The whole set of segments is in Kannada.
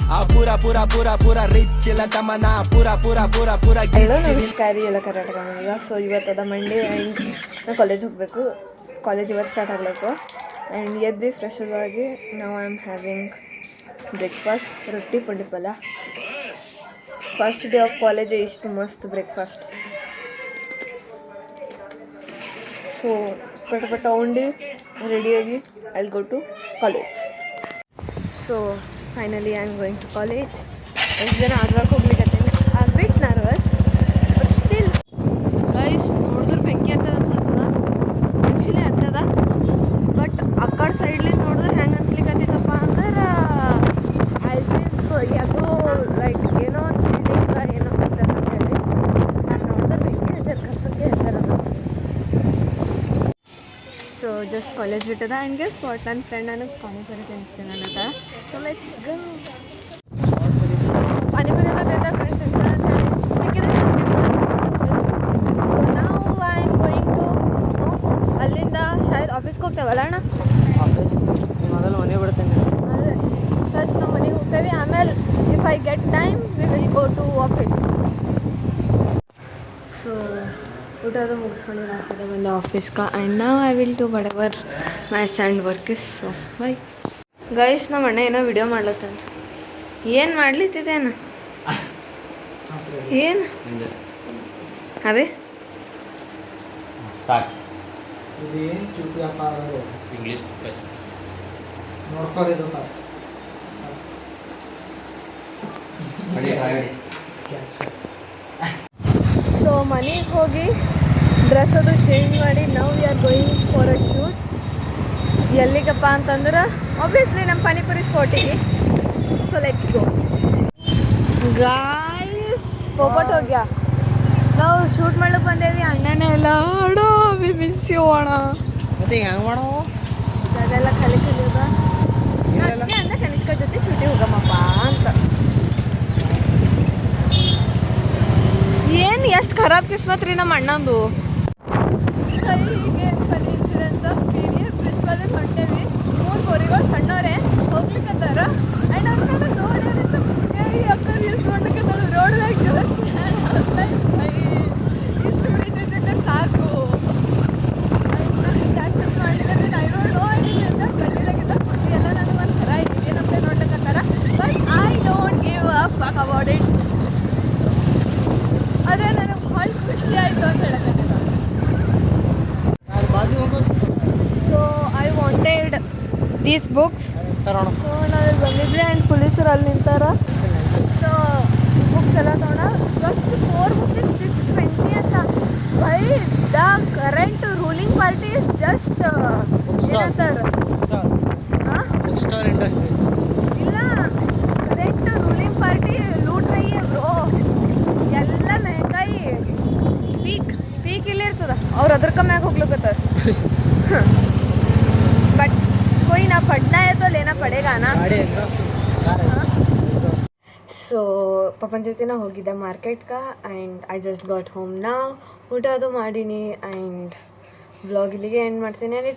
ಪೂರಾ ಪೂರಾ ಪೂರಾ ಪೂರಾ ರಿಚ್ ಇಲ್ಲ ತಮ್ಮನ ಪೂರಾ ಪೂರಾ ಪೂರಾ ಪೂರಾ. ಹಲೋ ನಮಸ್ಕಾರ ಎಲ್ಲ ಕರ್ನಾಟಕ ಮನೆಗೆ. ಸೊ ಇವತ್ತದ ಮಂಡೇ ಆ್ಯಂಡ್ ನಾನು ಕಾಲೇಜ್ ಹೋಗಬೇಕು. ಕಾಲೇಜ್ ಇವತ್ತು ಸ್ಟಾರ್ಟ್ ಆಗಬೇಕು ಆ್ಯಂಡ್ ಎದ್ದು ಫ್ರೆಶ್ ಆಗಿ ನಾವು ಐ ಆಮ್ ಹ್ಯಾವಿಂಗ್ ಬ್ರೇಕ್ಫಾಸ್ಟ್, ರೊಟ್ಟಿ ಪುಂಡಿ ಪಲ್ಯ. ಫಸ್ಟ್ ಡೇ ಆಫ್ ಕಾಲೇಜ್ ಇಷ್ಟು ಮಸ್ತ್ ಬ್ರೇಕ್ಫಾಸ್ಟ್. ಸೊ ಪಟ ಉಂಡು ರೆಡಿಯಾಗಿ I will go to college. So finally I am going to college. ಎಷ್ಟು ಜನ ಆದ್ರಾಗ ಹೋಗ್ಲಿಕ್ಕೆ bit nervous but still guys ನೋಡಿದ್ರೆ ಬೆಂಕಿ ಅಂತದ ಅನ್ಸತ್ತದ. ಆ್ಯಕ್ಚುಲಿ ಅಂತದ ಬಟ್ ಆ ಕಡೆ ಸೈಡ್ಲಿ ನೋಡಿದ್ರೆ ಹೆಂಗೆ ಅನ್ಸ್ಲಿಕ್ಕತ್ತೈತಪ್ಪ ಅಂದ್ರೆ ಆ್ಯಸ್ ಇಫ್ ಅದು ಲೈಕ್ ಏನೋ ಒಂದು ಬಿಲ್ಡಿಂಗ್ ಏನೋ ಹಚ್ಚಾರ ಅಂತೇಳಿ. ನಾನು ನೋಡಿದ್ರೆ ಬೆಂಕಿ ಹಚ್ಚಾರ, ಕಸಕ್ಕೆ ಹಚ್ಚಾರ ಅನ್ನಿಸ್ತು. ಸೊ ಜಸ್ಟ್ ಕಾಲೇಜ್ ಬಿಟ್ಟದ ಆ್ಯಂಡ್ ಗೆಸ್ ವಾಟ್, ನನ್ನ ಫ್ರೆಂಡ್ ನನಗೆ ಪಾನಿಪುರಿ ತಿನ್ನಿಸ್ತೇನೆ ಅನ್ನತ್ತ. So let's go. ಪಾನಿಪುರಿ ಅಂತ ಫ್ರೆಂಡ್ ತಿಂತಾನೆ ಅಂತ ಹೇಳಿ ಸಿಕ್ಕಿದ್ರೆ. ಸೊ ನಾವು ಐ ಆಮ್ ಗೋಯಿಂಗ್ ಟು ಅಲ್ಲಿಂದ ಶಾಯದ್ ಆಫೀಸ್ಗೆ ಹೋಗ್ತೇವಲ್ಲ ಅಣ್ಣ. ಆಫೀಸ್ ಮೊದಲು ಮನೆ ಬಿಡ್ತೇನೆ. ಅದೇ ಫಸ್ಟ್ ನಾವು ಮನೆಗೆ ಹೋಗ್ತೇವೆ, ಆಮೇಲೆ if I get time we will go to office. So ಊಟದ ಮುಗಿಸ್ಕೊಂಡು ರಾಸಿದ ಬಂದ ಆಫೀಸ್ಗೆ ಆ್ಯಂಡ್ ನಾವು I will to whatever my sand work is. So bye guys. ನಮ್ಮ ಅಣ್ಣ ಏನೋ ವಿಡಿಯೋ ಮಾಡ್ಲತ್ತಾನೆ. ಏನು ಮಾಡ್ಲಿತ್ತಿದ್ದೇನು? ಏನು ಅದೇ ಸ್ಟಾರ್ಟ್ ಇದು ಏನು ಚೂಟಿ ಅಪ್ಪ ಅದು ಇಂಗ್ಲೀಷ್ ಪ್ಲಸ್ ನೋಡ್ತಾರೆ ಇದು ಫಸ್ಟ್ ಸೊ ಮನೆಗೆ ಹೋಗಿ ಡ್ರೆಸ್ ಅದು ಚೇಂಜ್ ಮಾಡಿ ನಾವು we are going for a shoot. ಎಲ್ಲಿಗಪ್ಪ ಅಂತಂದ್ರೆ ಆಬ್ವಿಯಸ್ಲಿ ನಮ್ಮ ಪಾನಿಪುರಿ ಸ್ಪಾಟಿಗೆ. So let's go guys. ಪೋಪಟ್ ಹೋಗ್ಯಾ, ನಾವು ಶೂಟ್ ಮಾಡ್ಲಿಕ್ಕೆ ಬಂದೇವಿ. ಅಣ್ಣನೇ ಎಲ್ಲ ಅಡೋ ವಿ ಮಿಸ್ ಯು ಅಣ್ಣ. ಮತ್ತೆ ಹೆಂಗೆ ಮಾಡೋ ಅದೆಲ್ಲ ಕಲಿಯೋದ ಅಂದ್ರೆ ಕನಿಷ್ಕ ಜೊತೆ ಶೂಟಿಗೆ ಹೋಗಮ್ಮಪ್ಪ ಅಂತ. ಏನು ಎಷ್ಟು ಖರಾಬ್ ಕಿಸ್ಮತ್ ರೀ ನಮ್ಮ ಅಣ್ಣಂದು. ಹೀಗೆ funny incidents P D F principal ಹೊಂಟೇವಿ. 3 ಗೋರಿಗಳು ಸಣ್ಣವರೇ ಹೋಗ್ಲಿಕ್ಕತ್ತಾರ ಆ್ಯಂಡ್ ಅವ್ರ ನೋಡಿ ಅಕ್ಕ ರೀಲ್ಸ್ ಮಾಡ್ಲಿಕ್ಕತ್ತಾರ ರೋಡ್ ಬ್ಯಾಗ್ ಇಷ್ಟು ಬಿಡಿತೈತೆ ಸಾಕು. ಆ್ಯಕ್ಸೆಪ್ಟ್ ಮಾಡ್ಲಿಕ್ಕೆ ಐ ಡೋಂಟ್ ನೋ ಎನಿಥಿಂಗ್. ಕಲೀಲಾಗಿದ್ದ ಮಂದಿ ಎಲ್ಲ ನನಗೆ ಒಂದು ಥರ ಏನಂತೆ ನೋಡ್ಲಿಕ್ಕತ್ತಾರ but I don't give up about it. ಅದೇ ನನಗೆ ಭಾಳ ಖುಷಿ ಆಯಿತು ಅಂತ ಹೇಳಕತ್ತಿದ್ದ. So I wanted these books. So ನಾವಿಲ್ಲಿ ಬಂದಿದ್ವಿ ಆ್ಯಂಡ್ ಪೊಲೀಸರು ಅಲ್ಲಿ ನಿಂತಾರ. ಸೊ ಬುಕ್ಸ್ ಎಲ್ಲ ತೊಗೊಂಡ ಜಸ್ಟ್ 4 books is 620 ಅಂತ. By the current ruling party is just ಏನಂತಾರೆ ಬುಕ್ ಸ್ಟಾಲ್ ಇಂಡಸ್ಟ್ರಿ. ಇಲ್ಲ, ಕರೆಂಟ್ ರೂಲಿಂಗ್ ಪಾರ್ಟಿ ಲೂಟ್ ರಹಿ ಹೈ ಬ್ರೋ. ಎಲ್ಲ ಮೆಹಂಗಾಯಿ ಪೀಕ್ ಇಲ್ಲೇ ಇರ್ತದ. ಅವ್ರು ಅದ್ರ ಕಮ್ಮಿಯಾಗಿ ಹೋಗ್ಲಿಕ್ಕತ್ತಾರ. ಬಟ್ कोई ना पढ़ना है तो लेना पड़ेगा ना. ಸೊ ಪಪ್ಪನ ಜೊತೆನ ಹೋಗಿದ್ದೆ ಮಾರ್ಕೆಟ್ಗೆ and I just got home ನಾವು. ಊಟ ಅದು ಮಾಡೀನಿ ಆ್ಯಂಡ್ ವ್ಲಾಗ್ ಇಲ್ಲಿಗೆ ಎಂಡ್ ಮಾಡ್ತೀನಿ. And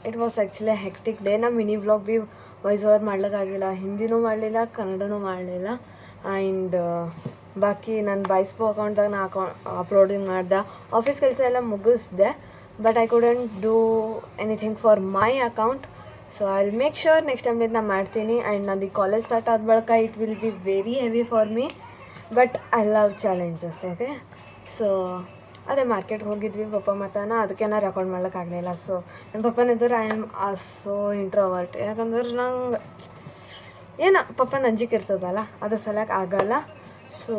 it was actually hectic day. ನಾ ಮಿನಿ ವ್ಲಾಗ್ ಭೀ ವಾಯ್ಸ್ ಓವರ್ ಮಾಡ್ಲಿಕ್ಕಾಗಿಲ್ಲ, ಹಿಂದಿನೂ ಮಾಡಲಿಲ್ಲ, ಕನ್ನಡನೂ ಮಾಡಲಿಲ್ಲ. ಆ್ಯಂಡ್ ಬಾಕಿ ನನ್ನ ಬೈಸ್ಪೋ ಅಕೌಂಟ್ದಾಗ ನಾ ಅಪ್ಲೋಡಿಂಗ್ ಮಾಡ್ದೆ. ಆಫೀಸ್ ಕೆಲಸ ಎಲ್ಲ ಮುಗಿಸ್ದೆ but I couldn't do anything for my account. So I will make sure next time ನಾನು ಮಾಡ್ತೀನಿ. ಆ್ಯಂಡ್ ನಂದು ಕಾಲೇಜ್ ಸ್ಟಾರ್ಟ್ ಆದ ಬಳಿಕ it will be very heavy for me but I love challenges. Okay, so ಅದೇ ಮಾರ್ಕೆಟ್ಗೆ ಹೋಗಿದ್ವಿ ಪಪ್ಪ ಮತ್ತನ, ಅದಕ್ಕೆ ನಾ ರೆಕಾರ್ಡ್ ಮಾಡ್ಲಿಕ್ಕಾಗಲಿಲ್ಲ. ಸೊ ನನ್ನ ಪಪ್ಪನಿದ್ರೆ ಐ ಆಮ್ ಸೋ ಇಂಟ್ರೋವರ್ಟ್. ಯಾಕಂದ್ರೆ ನಂಗೆ ಪಪ್ಪನ ಅಂಜಿಕೆ ಇರ್ತದಲ್ಲ, ಅದ್ರ ಸಲಕ್ಕೆ ಆಗಲ್ಲ. ಸೊ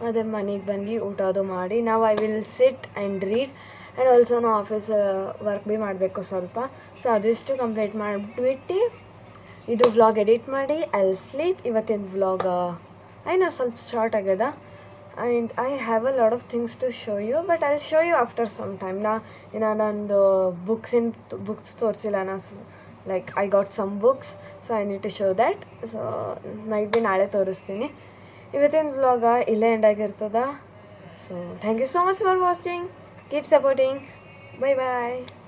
ಅದೇ ಮನೆಗೆ ಬಂದು ಊಟ ಅದು ಮಾಡಿ ನಾವು I will sit and read. And also ನಾವು ಆಫೀಸ್ ವರ್ಕ್ ಭೀ ಮಾಡಬೇಕು ಸ್ವಲ್ಪ. ಸೊ ಅದಿಷ್ಟು ಕಂಪ್ಲೀಟ್ ಮಾಡಿಬಿಟ್ಟು ಇದು ವ್ಲಾಗ್ ಎಡಿಟ್ ಮಾಡಿ ಐ ವಿಲ್ ಸ್ಲೀಪ್. ಇವತ್ತಿನ ವ್ಲಾಗ್ ಐನೋ ಸ್ವಲ್ಪ ಶಾರ್ಟ್ ಆಗ್ಯದ and I have a lot of things to show you but I will show you after some time. ನಂದು ಬುಕ್ಸ್ ತೋರಿಸಿಲ್ಲ ನಾ. Like I got some books so I need to show that. So might B ನಾಳೆ ತೋರಿಸ್ತೀನಿ. ಇವತ್ತಿನ ವ್ಲಾಗ ಇಲ್ಲೇ ಎಂಡ್ ಆಗಿರ್ತದ. So thank you so much for watching. Keep supporting. Bye bye.